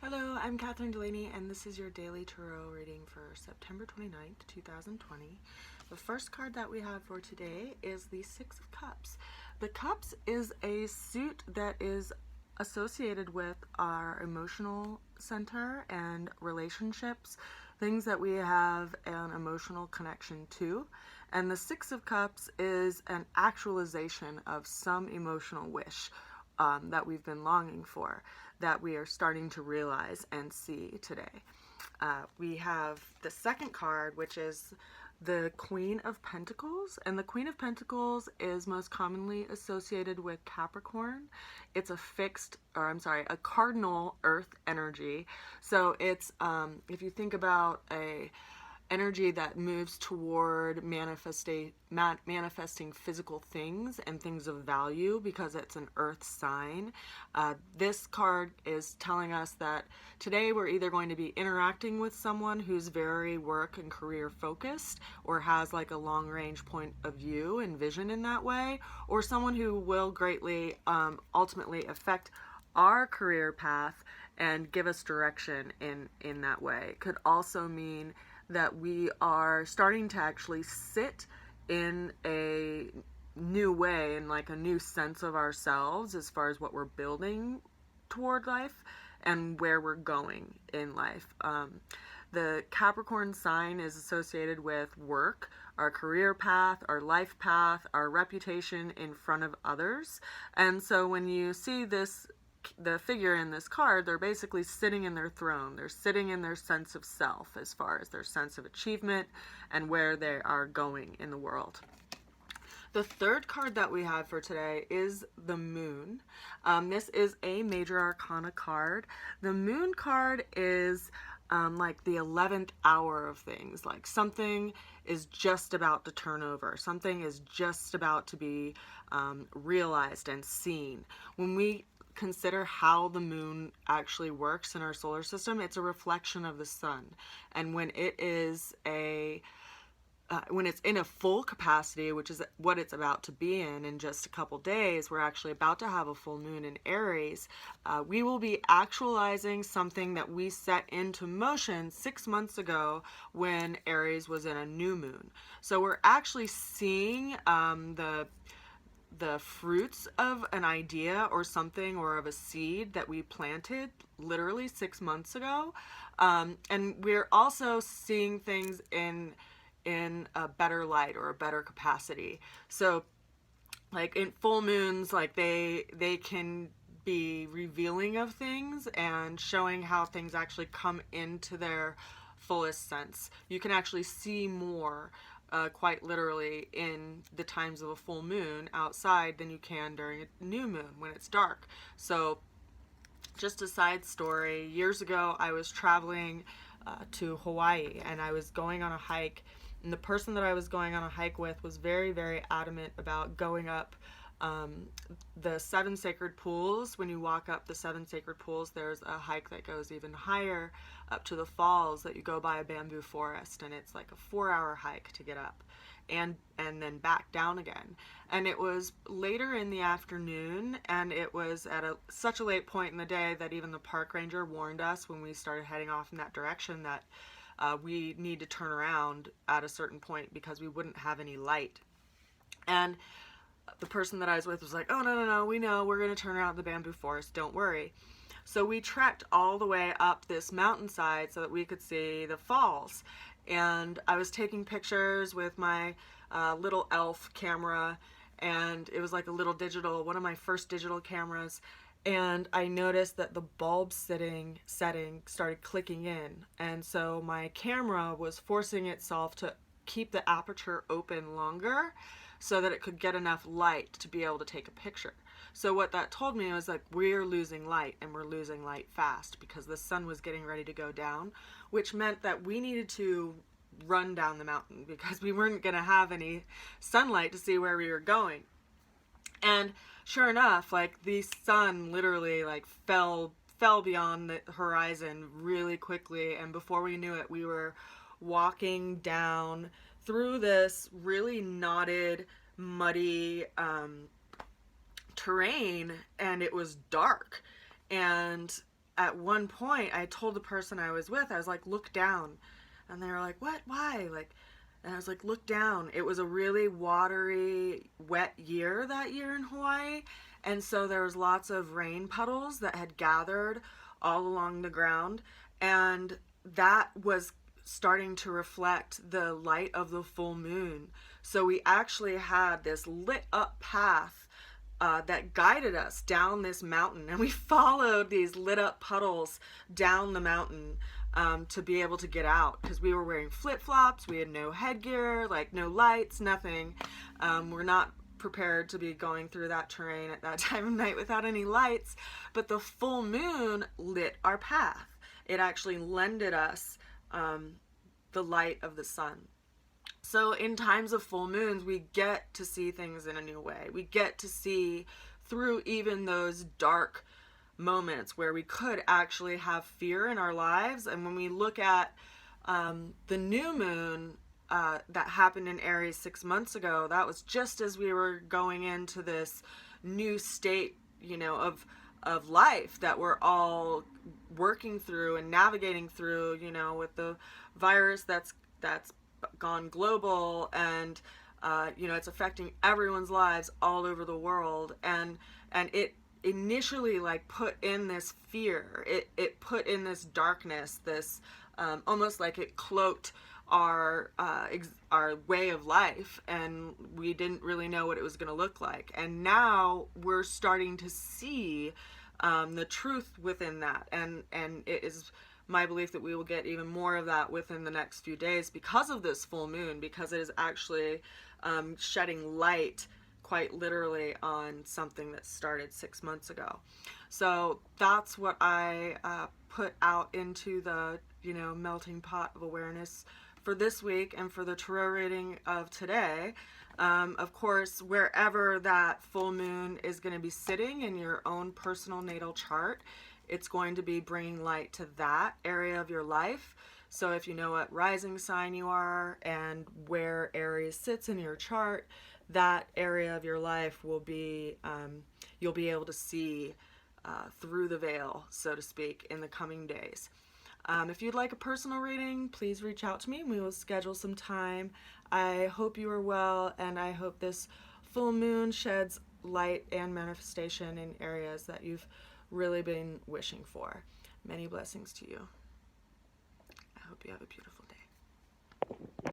Hello, I'm Kathryn Delaney, and this is your daily tarot reading for September 29th, 2020. The first card that we have for today is the Six of Cups. The Cups is a suit that is associated with our emotional center and relationships, things that we have an emotional connection to. And the Six of Cups is an actualization of some emotional wish that we've been longing for, that we are starting to realize and see today. We have the second card, which is the Queen of Pentacles, and the Queen of Pentacles is most commonly associated with Capricorn. It's a cardinal earth energy. So it's, if you think about a energy that moves toward manifesting physical things and things of value because it's an earth sign. This card is telling us that today we're either going to be interacting with someone who's very work and career focused or has like a long range point of view and vision in that way, or someone who will greatly ultimately affect our career path and give us direction in that way. It could also mean that we are starting to actually sit in a new way, in like a new sense of ourselves as far as what we're building toward life and where we're going in life. The Capricorn sign is associated with work, our career path, our life path, our reputation in front of others. And so when you see the figure in this card, they're basically sitting in their throne. They're sitting in their sense of self as far as their sense of achievement and where they are going in the world. The third card that we have for today is the Moon. This is a major arcana card. The Moon card is like the 11th hour of things, like something is just about to turn over, something is just about to be realized and seen. When we consider how the moon actually works in our solar system, it's a reflection of the sun, and when it is when it's in a full capacity, which is what it's about to be in just a couple days, we're actually about to have a full moon in Aries. We will be actualizing something that we set into motion 6 months ago when Aries was in a new moon. So we're actually seeing the fruits of an idea or something, or of a seed that we planted literally 6 months ago. And we're also seeing things in a better light or a better capacity. So like in full moons, like they can be revealing of things and showing how things actually come into their fullest sense. You can actually see more quite literally in the times of a full moon outside than you can during a new moon when it's dark. So just a side story, years ago I was traveling to Hawaii, and I was going on a hike, and the person that I was going on a hike with was very, very adamant about going up the 7 sacred pools. When you walk up the 7 sacred pools, there's a hike that goes even higher up to the falls that you go by a bamboo forest, and it's like a 4-hour hike to get up and then back down again. And it was later in the afternoon, and it was at such a late point in the day that even the park ranger warned us when we started heading off in that direction that we need to turn around at a certain point because we wouldn't have any light. And the person that I was with was like, oh, no, we know, we're going to turn around at the bamboo forest, don't worry. So we trekked all the way up this mountainside so that we could see the falls. And I was taking pictures with my little elf camera, and it was like a little digital, one of my first digital cameras. And I noticed that the bulb setting started clicking in. And so my camera was forcing itself to keep the aperture open longer so that it could get enough light to be able to take a picture. So what that told me was like, we're losing light, and we're losing light fast because the sun was getting ready to go down, which meant that we needed to run down the mountain because we weren't going to have any sunlight to see where we were going. And sure enough, like the sun literally like fell beyond the horizon really quickly, and before we knew it, we were walking down through this really knotted, muddy terrain, and it was dark. And at one point, I told the person I was with, I was like, look down. And they were like, what? Why? Like, and I was like, look down. It was a really watery, wet year that year in Hawaii. And so there was lots of rain puddles that had gathered all along the ground. And that was starting to reflect the light of the full moon. So we actually had this lit up path that guided us down this mountain, and we followed these lit up puddles down the mountain to be able to get out, because we were wearing flip-flops, we had no headgear, like no lights, nothing. We're not prepared to be going through that terrain at that time of night without any lights, but the full moon lit our path. It actually lended us the light of the sun. So in times of full moons, we get to see things in a new way. We get to see through even those dark moments where we could actually have fear in our lives. And when we look at the new moon that happened in Aries 6 months ago, that was just as we were going into this new state, you know, of life that we're all working through and navigating through, you know, with the virus that's gone global, and you know, it's affecting everyone's lives all over the world, and it initially like put in this fear, it put in this darkness, this almost like it cloaked our way of life, and we didn't really know what it was going to look like. And now we're starting to see the truth within that, and it is my belief that we will get even more of that within the next few days because of this full moon, because it is actually shedding light quite literally on something that started 6 months ago. So that's what I put out into the, you know, melting pot of awareness for this week and for the tarot reading of today. Of course, wherever that full moon is going to be sitting in your own personal natal chart, it's going to be bringing light to that area of your life. So if you know what rising sign you are and where Aries sits in your chart, that area of your life will be, you'll be able to see through the veil, so to speak, in the coming days. If you'd like a personal reading, please reach out to me and we will schedule some time. I hope you are well, and I hope this full moon sheds light and manifestation in areas that you've really been wishing for. Many blessings to you. I hope you have a beautiful